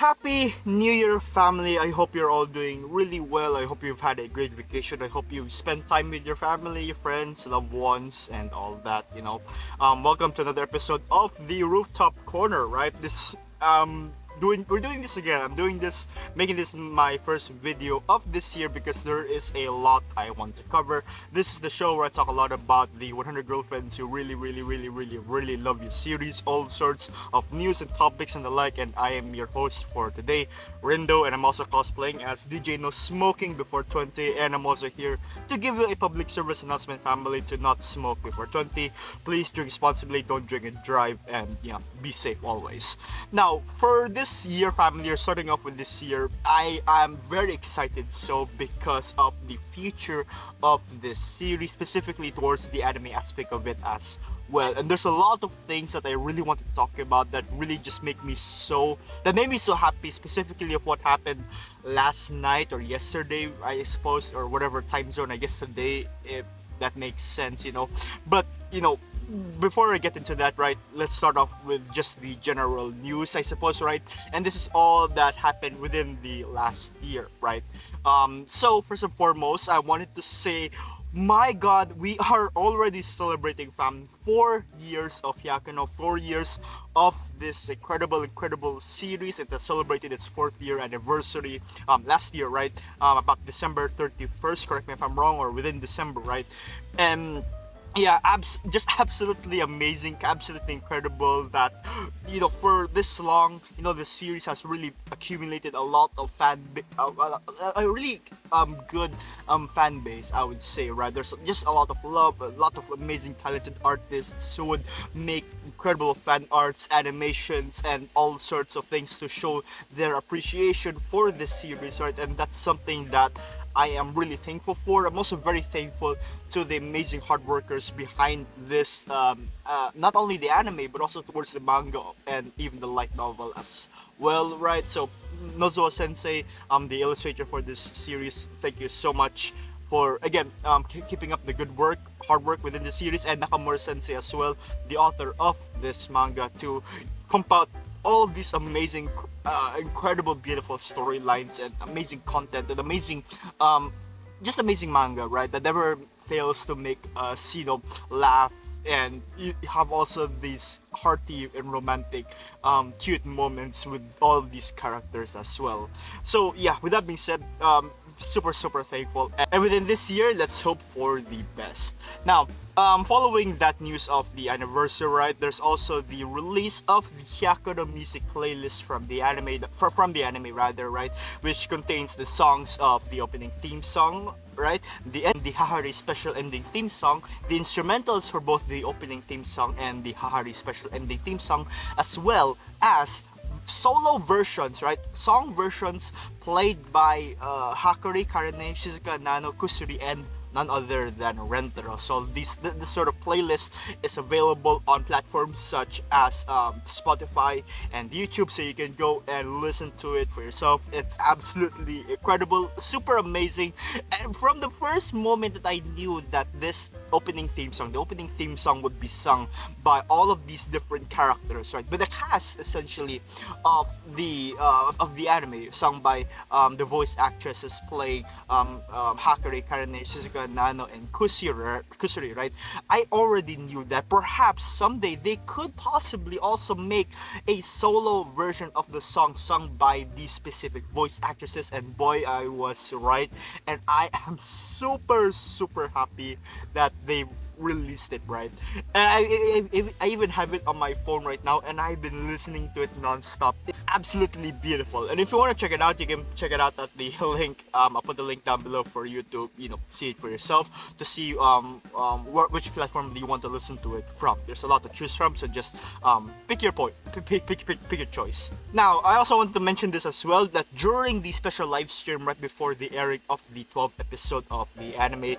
Happy New Year, family. I hope you're all doing really well. I hope you've had a great vacation. I hope you've spent time with your family, your friends, loved ones, and all that. Welcome to another episode of the Rooftop Corner, right? We're doing this again. I'm doing this, making this my first video of this year because there is a lot I want to cover. This is the show where I talk a lot about the 100 girlfriends who really love your series, all sorts of news and topics and the like. And I am your host for today, Rindo, and I'm also cosplaying as DJ No Smoking Before 20. And I'm also here to give you a public service announcement, family, to not smoke before 20. Please drink responsibly, don't drink and drive, and be safe always. Now, for this year, family, or starting off with this year, I am very excited because of the future of this series, specifically towards the anime aspect of it as well. And there's a lot of things that I really want to talk about that really just made me so happy, specifically of what happened last night or yesterday, I suppose, or whatever time zone, I guess today, if that makes sense. But before I get into that, right, let's start off with just the general news, I suppose, right? And this is all that happened within the last year, right? So first and foremost, I wanted to say, my God, we are already celebrating, fam, 4 years of Hyakkano, 4 years of this incredible series. It has celebrated its 4th year anniversary last year, right? About December 31st, correct me if I'm wrong, or within December, right? And yeah, just absolutely amazing, absolutely incredible that for this long, the series has really accumulated a lot of a really good fan base, I would say, right? There's just a lot of love, a lot of amazing talented artists who would make incredible fan arts, animations, and all sorts of things to show their appreciation for this series, right? And that's something that I am really thankful for. I'm also very thankful to the amazing hard workers behind this, not only the anime, but also towards the manga and even the light novel as well, right? So, Nozoa Sensei, the illustrator for this series, thank you so much for, again, keeping up the good work, hard work within the series, and Nakamura Sensei as well, the author of this manga, to pump out all of these amazing, incredible, beautiful storylines and amazing content and amazing, just amazing manga, right? That never fails to make us, laugh, and you have also these hearty and romantic, cute moments with all of these characters as well. So yeah, with that being said, super thankful, and within this year, let's hope for the best. Now, following that news of the anniversary, right, there's also the release of the Hyakkano music playlist from the anime rather, right, which contains the songs of the opening theme song, right, the hahari special ending theme song, the instrumentals for both the opening theme song and the hahari special ending theme song, as well as solo versions, right? Song versions played by Hahari, Karane, Shizuka, Nano, Kusuri, and none other than Rentaro. So this sort of playlist is available on platforms such as Spotify and YouTube, so you can go and listen to it for yourself. It's absolutely incredible, super amazing, and from the first moment that I knew that this the opening theme song would be sung by all of these different characters, right? But the cast essentially of the anime, sung by the voice actresses playing Hahari, Karane, Shizuka, Nano, and Kusuri, right? I already knew that perhaps someday they could possibly also make a solo version of the song sung by these specific voice actresses, and boy, I was right, and I am super happy that they released it, right? And I even have it on my phone right now, and I've been listening to it non-stop. It's absolutely beautiful, and if you want to check it out, you can check it out at the link. I'll put the link down below for you to see it for yourself, to see which platform do you want to listen to it from. There's a lot to choose from, so just pick your point, pick your choice. Now, I also want to mention this as well, that during the special live stream right before the airing of the 12th episode of the anime,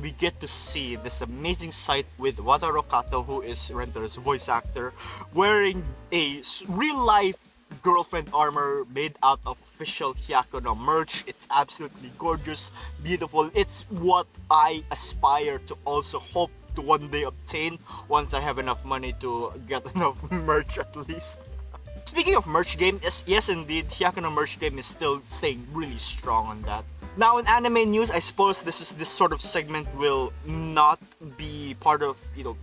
we get to see this amazing sight with Wataru Kato, who is Rentaro's voice actor, wearing a real-life girlfriend armor made out of official Hyakkano merch. It's absolutely gorgeous, beautiful. It's what I aspire to also hope to one day obtain once I have enough money to get enough merch at least. speaking of merch game, yes indeed, Hyakkano merch game is still staying really strong on that. Now in anime news, I suppose this sort of segment will not be part of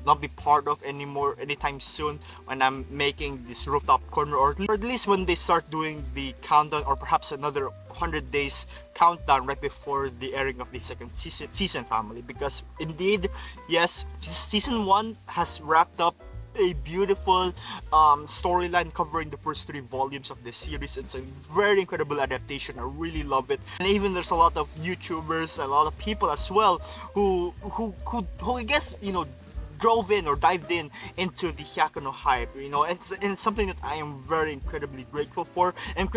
not be part of anymore anytime soon when I'm making this Rooftop Corner, or at least when they start doing the countdown, or perhaps another 100 days countdown right before the airing of the second season family. Because indeed, yes, season 1 has wrapped up a beautiful storyline covering the first 3 volumes of the series. It's a very incredible adaptation. I really love it, and even there's a lot of YouTubers, a lot of people as well who I guess drove in or dived in into the Hyakkano hype, and it's something that I am very incredibly grateful for, and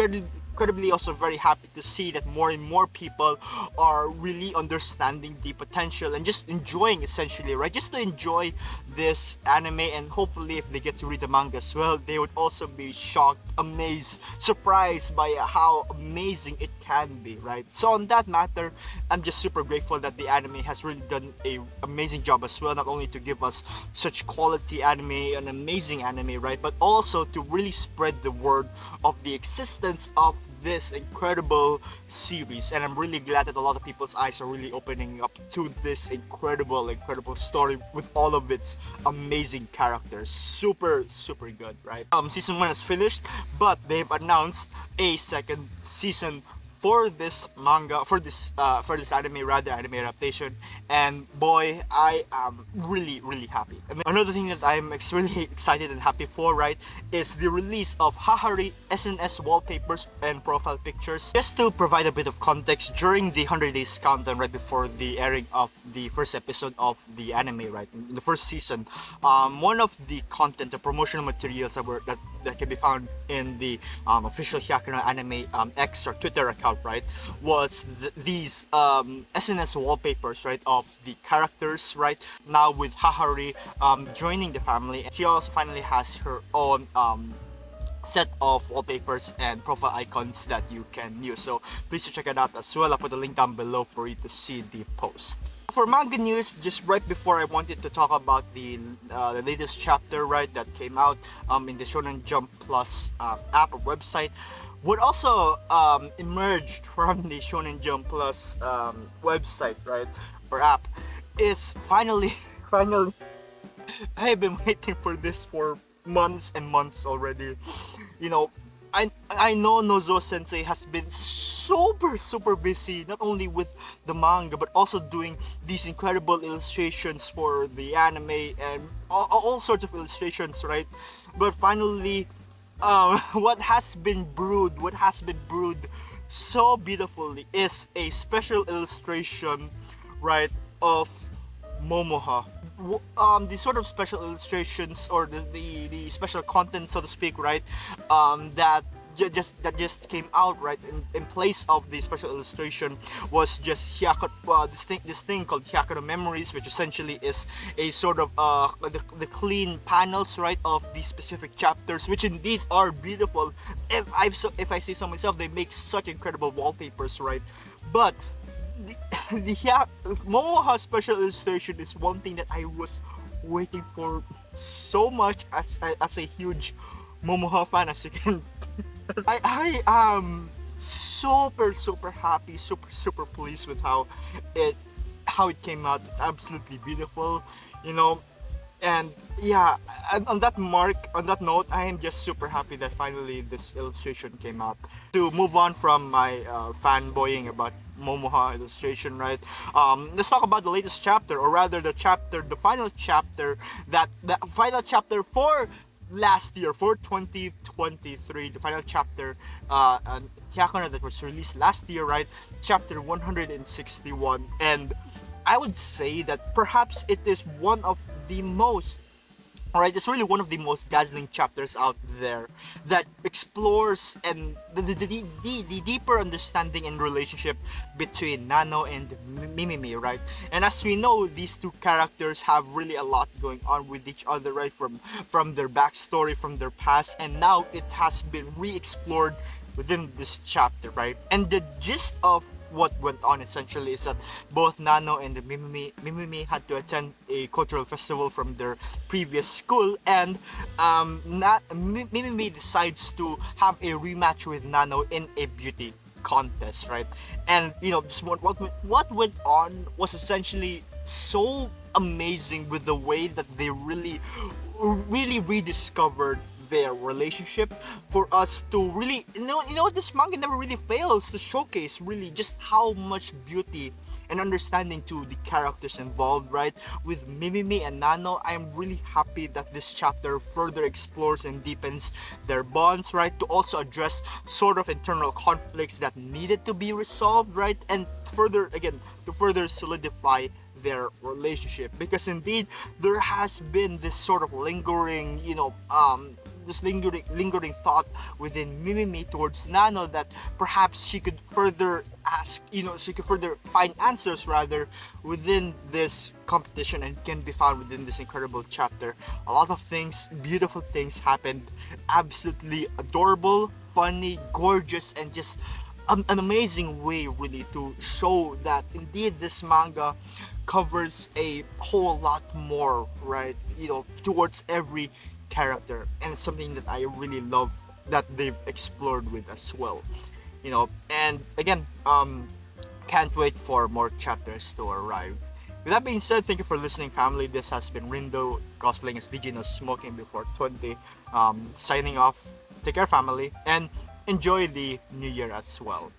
incredibly also very happy to see that more and more people are really understanding the potential and just enjoying, essentially, right? Just to enjoy this anime, and hopefully if they get to read the manga as well, they would also be shocked, amazed, surprised by how amazing it can be, right? So on that matter, I'm just super grateful that the anime has really done a amazing job as well, not only to give us such quality anime, an amazing anime, right, but also to really spread the word of the existence of this incredible series. And I'm really glad that a lot of people's eyes are really opening up to this incredible story with all of its amazing characters. Super good, right? Season 1 is finished, but they've announced a second season for this manga, for this anime adaptation, and boy, I am really happy. And another thing that I'm extremely excited and happy for, right, is the release of hahari SNS wallpapers and profile pictures. Just to provide a bit of context, during the 100 days countdown right before the airing of the first episode of the anime, right, in the first season, one of the content, the promotional materials that can be found in the official Hyakkano anime X or Twitter account, right, was these SNS wallpapers, right, of the characters, right, now with Hahari joining the family. She also finally has her own set of wallpapers and profile icons that you can use, so please check it out as well. I'll put a link down below for you to see the post. For manga news, just right before, I wanted to talk about the latest chapter, right, that came out in the Shonen Jump Plus app or website. What also emerged from the Shonen Jump Plus website, right, or app, is finally I've been waiting for this for months and months already. I know Nozo Sensei has been super busy, not only with the manga but also doing these incredible illustrations for the anime and all sorts of illustrations, right? But finally, what has been brewed so beautifully is a special illustration, right, of Momoha. The sort of special illustrations, or the special content, so to speak, right, that just came out, right, in place of the special illustration was just this thing called Hyakkano Memories, which essentially is a sort of the clean panels, right, of the specific chapters, which indeed are beautiful. If I say so myself, they make such incredible wallpapers, right? But the Momoha special illustration is one thing that I was waiting for so much as a huge Momoha fan, as you can. I am super happy, super pleased with how it came out. It's absolutely beautiful, and yeah, on that note, I am just super happy that finally this illustration came out. To move on from my fanboying about Momoha illustration, right, let's talk about the latest chapter, or rather the final chapter for last year, for 2023, the final chapter Hyakkano that was released last year, right, chapter 161. And I would say that perhaps it is one of the most, alright, it's really one of the most dazzling chapters out there that explores and the deeper understanding and relationship between Nano and Mimimi, right? And as we know, these two characters have really a lot going on with each other, right? From their backstory, from their past, and now it has been re-explored within this chapter, right? And the gist of what went on essentially is that both Nano and the Mimimi had to attend a cultural festival from their previous school, and Mimimi decides to have a rematch with Nano in a beauty contest, right? And just what went on was essentially so amazing with the way that they really rediscovered their relationship, for us to really this manga never really fails to showcase really just how much beauty and understanding to the characters involved, right? With Mimimi and Nano, I'm really happy that this chapter further explores and deepens their bonds, right? To also address sort of internal conflicts that needed to be resolved, right? And further, again, to further solidify their relationship, because indeed there has been this sort of lingering this lingering thought within Mimimi towards Nano, that perhaps she could further she could further find answers rather within this competition, and can be found within this incredible chapter. A lot of things, beautiful things happened, absolutely adorable, funny, gorgeous, and just an amazing way really to show that indeed this manga covers a whole lot more, right? Towards every character, and it's something that I really love that they've explored with as well. And again, can't wait for more chapters to arrive. With that being said, thank you for listening, family. This has been Rindo, cosplaying as DJ No Smoking Before 20. Signing off. Take care, family, and enjoy the new year as well.